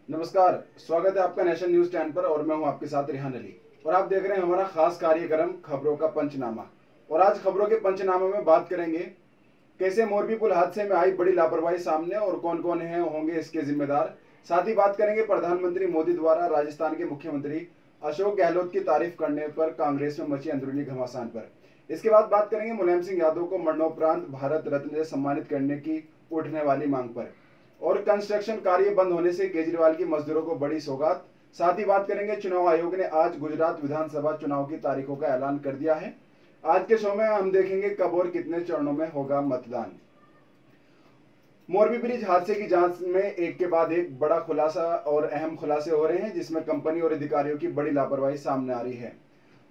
नमस्कार, स्वागत है आपका नेशन न्यूज 10 पर और मैं हूं आपके साथ रिहान अली और आप देख रहे हैं हमारा खास कार्यक्रम खबरों का पंचनामा। और आज खबरों के पंचनामे में बात करेंगे कैसे मोरबी पुल हादसे में आई बड़ी लापरवाही सामने और कौन कौन है होंगे इसके जिम्मेदार। साथ ही बात करेंगे प्रधानमंत्री मोदी द्वारा राजस्थान के मुख्यमंत्री अशोक गहलोत की तारीफ करने पर कांग्रेस में मची अंदरूनी घमासान पर। इसके बाद बात करेंगे मुलायम सिंह यादव को मरणोपरांत भारत रत्न से सम्मानित करने की उठने वाली मांग पर। और कंस्ट्रक्शन कार्य बंद होने से केजरीवाल की मजदूरों को बड़ी सौगात। साथ ही बात करेंगे चुनाव आयोग ने आज गुजरात विधानसभा चुनाव की तारीखों का ऐलान कर दिया है। आज के शो में हम देखेंगे कब और कितने चरणों में होगा मतदान। मोरबी ब्रिज हादसे की जांच में एक के बाद एक बड़ा खुलासा और अहम खुलासे हो रहे हैं, जिसमें कंपनी और अधिकारियों की बड़ी लापरवाही सामने आ रही है।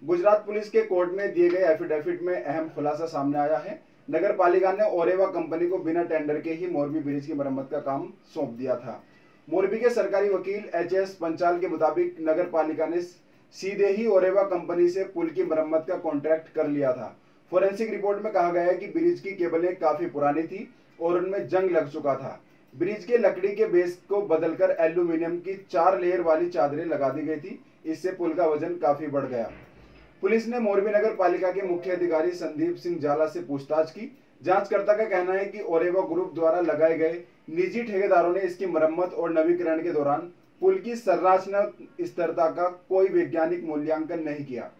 गुजरात पुलिस के कोर्ट में दिए गए एफिडेविट में अहम खुलासा सामने आया है। नगर पालिका ने ओरेवा कंपनी को बिना टेंडर के ही मोरबी ब्रिज की मरम्मत का काम सौंप दिया था। मोरबी के सरकारी वकील एच.एस. पंचाल के मुताबिक नगर पालिका ने सीधे ही ओरेवा कंपनी से पुल की मरम्मत का कॉन्ट्रैक्ट कर लिया था। फोरेंसिक रिपोर्ट में कहा गया है कि ब्रिज की केबलें काफी पुरानी थी और उनमें जंग लग चुका था। ब्रिज के लकड़ी के बेस को बदलकर एल्यूमिनियम की 4 लेयर वाली चादरें लगा दी गई थी। इससे पुल का वजन काफी बढ़ गया। पुलिस ने मोरबी नगर पालिका के मुख्य अधिकारी संदीप सिंह जाला से पूछताछ की। जांचकर्ता का कहना है कि ओरेवा ग्रुप द्वारा लगाए गए निजी ठेकेदारों ने इसकी मरम्मत और नवीकरण के दौरान पुल की संरचना स्थिरता का कोई वैज्ञानिक मूल्यांकन नहीं किया।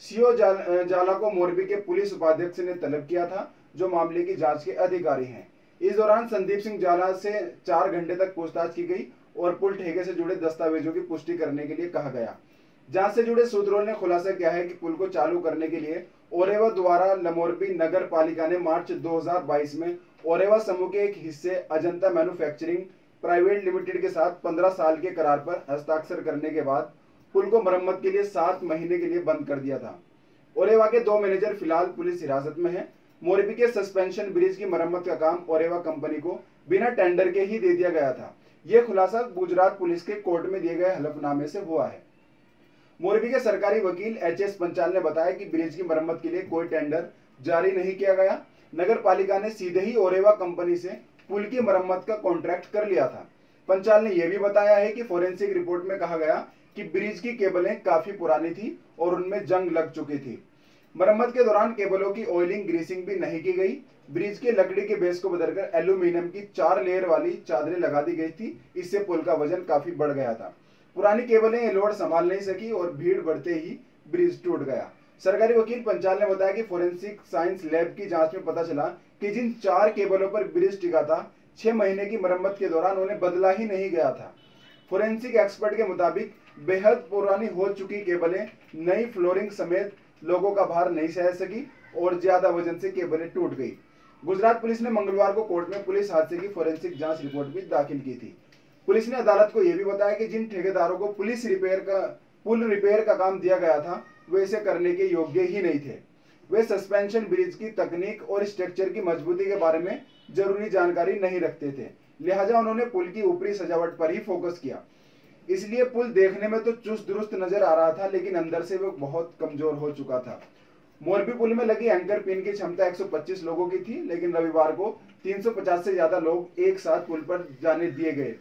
सीओ जाला को मोरबी के पुलिस उपाध्यक्ष ने तलब किया था, जो मामले की जांच के अधिकारी हैं। इस दौरान संदीप सिंह जाला से 4 घंटे तक पूछताछ की गई और पुल ठेके से जुड़े दस्तावेजों की पुष्टि करने के लिए कहा गया। जांच से जुड़े सूत्रों ने खुलासा किया है कि पुल को चालू करने के लिए ओरेवा द्वारा मोरबी नगर पालिका ने मार्च 2022 में ओरेवा समूह के एक हिस्से अजंता मैन्युफैक्चरिंग प्राइवेट लिमिटेड के साथ 15 साल के करार पर हस्ताक्षर करने के बाद पुल को मरम्मत के लिए 7 महीने के लिए बंद कर दिया था। ओरेवा के 2 मैनेजर फिलहाल पुलिस हिरासत में हैं। मोरबी के सस्पेंशन ब्रिज की मरम्मत का काम ओरेवा कंपनी को बिना टेंडर के ही दे दिया गया था। यह खुलासा गुजरात पुलिस के कोर्ट में दिए गए हलफनामे से हुआ है। मोरबी के सरकारी वकील एच.एस. पंचाल ने बताया कि ब्रिज की मरम्मत के लिए कोई टेंडर जारी नहीं किया गया। नगर पालिका ने सीधे ही ओरेवा कंपनी से पुल की मरम्मत का कॉन्ट्रैक्ट कर लिया था। पंचाल ने यह भी बताया है कि फोरेंसिक रिपोर्ट में कहा गया कि ब्रिज की केबलें काफी पुरानी थी और उनमें जंग लग चुकी थी। मरम्मत के दौरान केबलों की ऑयलिंग ग्रीसिंग भी नहीं की गई। ब्रिज के लकड़ी के बेस को बदलकर एल्यूमिनियम की 4 लेयर वाली चादरें लगा दी गई थी। इससे पुल का वजन काफी बढ़ गया था। पुरानी केबलें लोड संभाल नहीं सकी और भीड़ बढ़ते ही ब्रिज टूट गया। सरकारी वकील पंचाल ने बताया कि फोरेंसिक साइंस लैब की जांच में पता चला कि जिन 4 केबलों पर ब्रिज टिका था, 6 महीने की मरम्मत के दौरान उन्हें बदला ही नहीं गया था। फोरेंसिक एक्सपर्ट के मुताबिक बेहद पुरानी हो चुकी केबलें नई फ्लोरिंग समेत लोगों का भार नहीं सह सकी और ज्यादा वजन से केबलें टूट गई। गुजरात पुलिस ने मंगलवार को कोर्ट में पुलिस हादसे की फोरेंसिक जांच रिपोर्ट भी दाखिल की थी। पुलिस ने अदालत को यह भी बताया कि जिन ठेकेदारों को पुल रिपेयर का काम दिया गया था, वे इसे करने के योग्य ही नहीं थे। वे सस्पेंशन ब्रिज की तकनीक और स्ट्रक्चर की मजबूती के बारे में जरूरी जानकारी नहीं रखते थे, लिहाजा उन्होंने पुल की ऊपरी सजावट पर ही फोकस किया। इसलिए पुल देखने में तो चुस्त दुरुस्त नजर आ रहा था, लेकिन अंदर से वो बहुत कमजोर हो चुका था। मोरबी पुल में लगी एंकर पिन की क्षमता 125 लोगों की थी, लेकिन रविवार को 350 से ज्यादा लोग एक साथ पुल पर जाने दिए गए।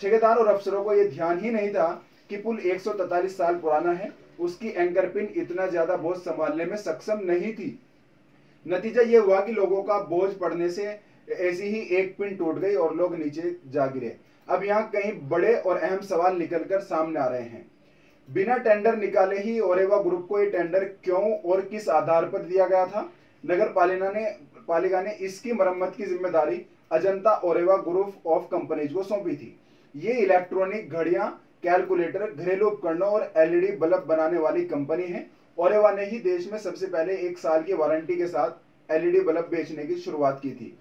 ठेकेदार और अफसरों को यह ध्यान ही नहीं था कि पुल 143 साल पुराना है। उसकी एंकर पिन इतना ज्यादा बोझ संभालने में सक्षम नहीं थी। नतीजा यह हुआ कि लोगों का बोझ पड़ने से ऐसी ही एक पिन टूट गई और लोग नीचे जा गिरे। अब यहाँ कई बड़े और अहम सवाल निकलकर सामने आ रहे हैं। बिना टेंडर निकाले ही ओरेवा ग्रुप को ये टेंडर क्यों और किस आधार पर दिया गया था? नगर पालिका ने इसकी मरम्मत की जिम्मेदारी Ajanta Oreva group of companies को सौंपी थी। ये इलेक्ट्रॉनिक घड़ियां, कैलकुलेटर, घरेलू उपकरणों और एलईडी बल्ब बनाने वाली कंपनी है। ओरेवा ने ही देश में सबसे पहले 1 साल की वारंटी के साथ एलईडी बल्ब बेचने की शुरुआत की थी।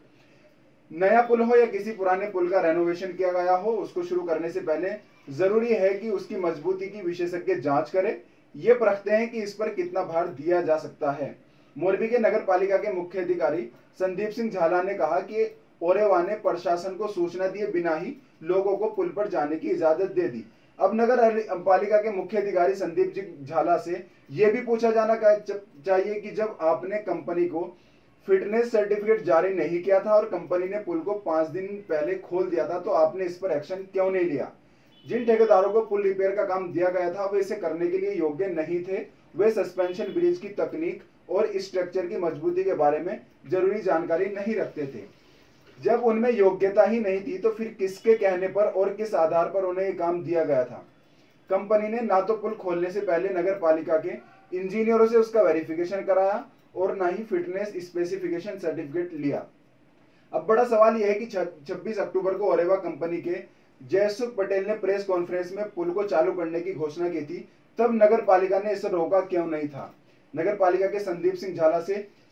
नया पुल हो या किसी पुराने पुल का रेनोवेशन किया गया हो, उसको शुरू करने से पहले जरूरी है कि उसकी मजबूती की विशेषज्ञ जांच करें। ये परखते हैं कि इस पर कितना भार दिया जा सकता है। मोरबी के नगर पालिका के मुख्य अधिकारी संदीप सिंह झाला ने कहा कि ओरेवा ने प्रशासन को सूचना दिए बिना ही लोगों को पुल पर जाने की इजाजत दे दी। अब नगर पालिका के मुख्य अधिकारी संदीप सिंह झाला से यह भी पूछा जाना चाहिए कि जब आपने कंपनी को फिटनेस सर्टिफिकेट जारी नहीं किया था और कंपनी ने पुल को 5 दिन पहले खोल दिया था, तो आपने इस पर एक्शन क्यों नहीं लिया? जिन ठेकेदारों को पुल रिपेयर का काम दिया गया था वे इसे करने के लिए योग्य नहीं थे। वे सस्पेंशन ब्रिज की तकनीक और स्ट्रक्चर की मजबूती के बारे में जरूरी जानकारी नहीं रखते थे। जब उनमें योग्यता ही नहीं थी तो फिर किसके कहने पर और किस आधार पर उन्हें यह काम दिया गया था? कंपनी ने ना तो पुल खोलने से पहले नगर पालिका के इंजीनियरों से उसका वेरिफिकेशन कराया और ना ही फिटनेस स्पेसिफिकेशन सर्टिफिकेट लिया। अब बड़ा सवाल यह है कि 26 अक्टूबर को ओरेवा कंपनी के जयसुख पटेल ने प्रेस कॉन्फ्रेंस में पुल को चालू करने की घोषणा की थी, तब नगर पालिका ने इसे रोका क्यों नहीं था? नगर पालिका के संदीप सिंह झाला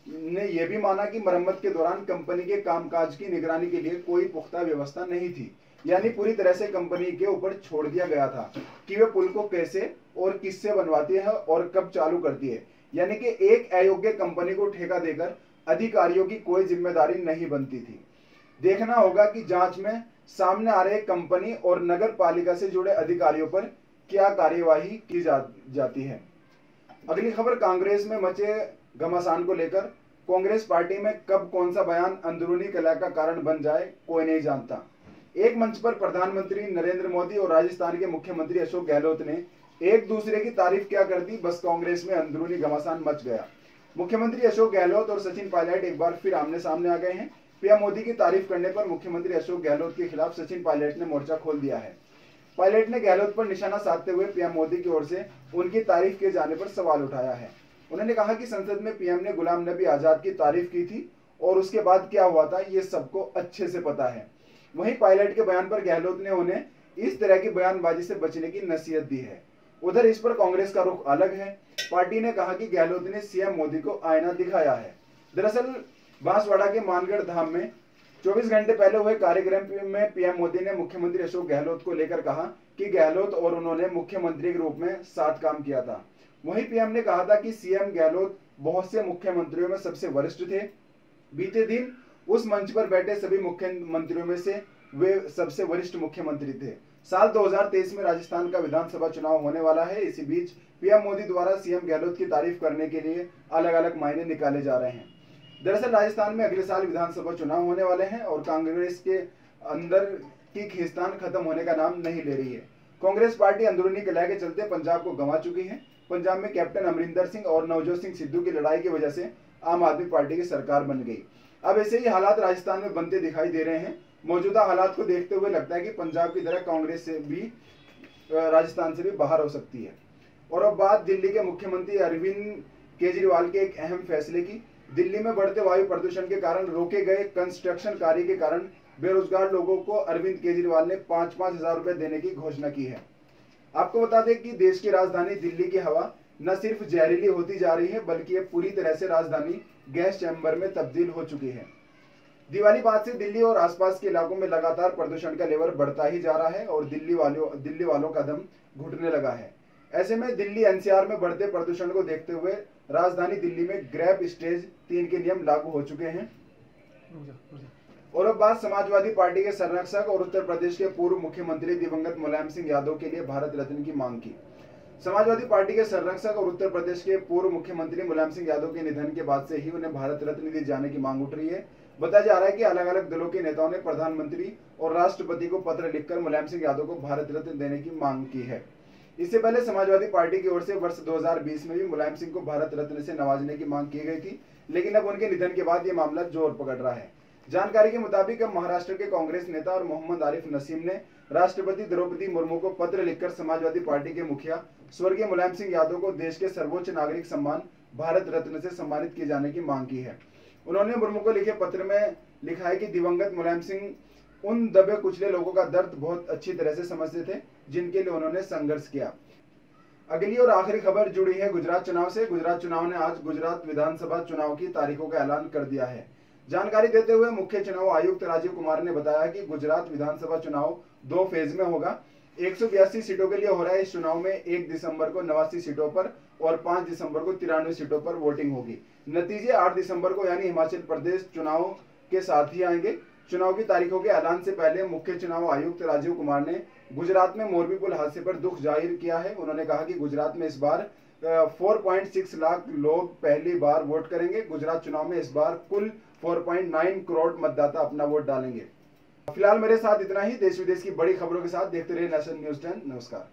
ने यह भी माना कि मरम्मत के दौरान कंपनी के कामकाज की निगरानी के लिए कोई पुख्ता व्यवस्था नहीं थी, यानी पूरी तरह से कंपनी के ऊपर छोड़ दिया गया था कि वे पुल को कैसे और किससे बनवाती है और कब चालू करती है। यानी कि एक अयोग्य कंपनी को ठेका देकर अधिकारियों की कोई जिम्मेदारी नहीं बनती थी। देखना होगा कि जांच में सामने आ रहे कंपनी और नगर पालिका से जुड़े अधिकारियों पर क्या कार्यवाही की जाती है। अगली खबर, कांग्रेस में मचे घमासान को लेकर। कांग्रेस पार्टी में कब कौन सा बयान अंदरूनी कलह का कारण बन जाए कोई नहीं जानता। एक मंच पर प्रधानमंत्री नरेंद्र मोदी और राजस्थान के मुख्यमंत्री अशोक गहलोत ने एक दूसरे की तारीफ क्या कर दी, बस कांग्रेस में अंदरूनी घमासान मच गया। मुख्यमंत्री अशोक गहलोत और सचिन पायलट एक बार फिर आमने सामने आ गए हैं। पीएम मोदी की तारीफ करने पर मुख्यमंत्री अशोक गहलोत के खिलाफ सचिन पायलट ने मोर्चा खोल दिया है। पायलट ने गहलोत पर निशाना साधते हुए पीएम मोदी की ओर से उनकी तारीफ किए जाने पर सवाल उठाया है। उन्होंने कहा कि संसद में पीएम ने गुलाम नबी आजाद की तारीफ की थी और उसके बाद क्या हुआ था ये सबको अच्छे से पता है। वहीं पायलट के बयान पर गहलोत ने उन्हें इस तरह की बयानबाजी से बचने की नसीहत दी है। उधर इस पर कांग्रेस का रुख अलग है। पार्टी ने कहा कि गहलोत ने सीएम मोदी को आईना दिखाया है। दरअसल बांसवाड़ा के मानगढ़ धाम में 24 घंटे पहले हुए कार्यक्रम में पीएम मोदी ने मुख्यमंत्री अशोक गहलोत को लेकर कहा कि गहलोत और उन्होंने मुख्यमंत्री के रूप में साथ काम किया था। वहीं पीएम ने कहा था कि सीएम गहलोत बहुत से मुख्यमंत्रियों में सबसे वरिष्ठ थे। बीते दिन उस मंच पर बैठे सभी मुख्यमंत्रियों में से वे सबसे वरिष्ठ मुख्यमंत्री थे। साल 2023 में राजस्थान का विधानसभा चुनाव होने वाला है। इसी बीच पीएम मोदी द्वारा सीएम गहलोत की तारीफ करने के लिए अलग अलग मायने निकाले जा रहे हैं। दरअसल राजस्थान में अगले साल विधानसभा चुनाव होने वाले हैं और कांग्रेस के अंदर की खींचतान खत्म होने का नाम नहीं ले रही है। कांग्रेस पार्टी अंदरूनी कलह के चलते पंजाब को गंवा चुकी है। पंजाब में कैप्टन अमरिंदर सिंह और नवजोत सिंह सिद्धू की लड़ाई की वजह से आम आदमी पार्टी की सरकार बन गई। अब ऐसे ही हालात राजस्थान में बनते दिखाई दे रहे हैं। मौजूदा हालात को देखते हुए लगता है कि पंजाब की तरह कांग्रेस से भी राजस्थान से भी बाहर हो सकती है। और अब बात दिल्ली के मुख्यमंत्री अरविंद केजरीवाल के एक अहम फैसले की। दिल्ली में बढ़ते वायु प्रदूषण के कारण रोके गए कंस्ट्रक्शन कार्य के कारण बेरोजगार लोगों को अरविंद केजरीवाल ने 5-5 हजार रुपए देने की घोषणा की है। आपको बता दें कि देश की राजधानी दिल्ली की हवा न सिर्फ जहरीली होती जा रही है बल्कि ये पूरी तरह से राजधानी गैस चैम्बर में तब्दील हो चुकी है। दिवाली बाद से दिल्ली और आसपास के इलाकों में लगातार प्रदूषण का लेवल बढ़ता ही जा रहा है और दिल्ली वालों का दम घुटने लगा है। ऐसे में दिल्ली एनसीआर में बढ़ते प्रदूषण को देखते हुए राजधानी दिल्ली में ग्रैब स्टेज 3 के नियम लागू हो चुके हैं। और अब बात समाजवादी पार्टी के संरक्षक और उत्तर प्रदेश के पूर्व मुख्यमंत्री दिवंगत मुलायम सिंह यादव के लिए भारत रत्न की मांग की। समाजवादी पार्टी के संरक्षक और उत्तर प्रदेश के पूर्व मुख्यमंत्री मुलायम सिंह यादव के निधन के बाद से ही उन्हें भारत रत्न दिए जाने की मांग उठ रही है। बताया जा रहा है कि अलग अलग दलों के नेताओं ने प्रधानमंत्री और राष्ट्रपति को पत्र लिखकर मुलायम सिंह यादव को भारत रत्न देने की मांग की है। इससे पहले समाजवादी पार्टी की ओर से वर्ष 2020 में भी मुलायम सिंह को भारत रत्न से नवाजने की मांग की गई थी, लेकिन अब उनके निधन के बाद ये मामला जोर पकड़ रहा है। जानकारी के मुताबिक अब महाराष्ट्र के कांग्रेस नेता और मोहम्मद आरिफ नसीम ने राष्ट्रपति द्रौपदी मुर्मू को पत्र लिखकर समाजवादी पार्टी के मुखिया स्वर्गीय मुलायम सिंह यादव को देश के सर्वोच्च नागरिक सम्मान भारत रत्न से सम्मानित किए जाने की मांग की है। उन्होंने मुर्मू को लिखे पत्र में लिखा है कि दिवंगत मुलायम सिंह उन दबे कुचले लोगों का दर्द बहुत अच्छी तरह से समझते थे जिनके लिए उन्होंने संघर्ष किया। अगली और आखिरी खबर जुड़ी है गुजरात चुनाव से। गुजरात चुनाव ने आज गुजरात विधानसभा चुनाव की तारीखों का ऐलान कर दिया है। जानकारी देते हुए मुख्य चुनाव आयुक्त राजीव कुमार ने बताया कि गुजरात विधानसभा चुनाव 2 फेज में होगा। 182 सीटों के लिए हो रहा है इस चुनाव में 1 दिसंबर को 89 सीटों पर और 5 दिसंबर को 93 सीटों पर वोटिंग होगी। नतीजे 8 दिसंबर को यानी हिमाचल प्रदेश चुनाव के साथ ही आएंगे। चुनाव की तारीखों के ऐलान से पहले मुख्य चुनाव आयुक्त राजीव कुमार ने गुजरात में मोरबी पुल हादसे पर दुख जाहिर किया है। उन्होंने कहा कि गुजरात में इस बार 4.6 लाख लोग पहली बार वोट करेंगे। गुजरात चुनाव में इस बार कुल 4.9 करोड़ मतदाता अपना वोट डालेंगे। फिलहाल मेरे साथ इतना ही। देश विदेश की बड़ी खबरों के साथ देखते रहिए नेशन न्यूज़ 10। नमस्कार।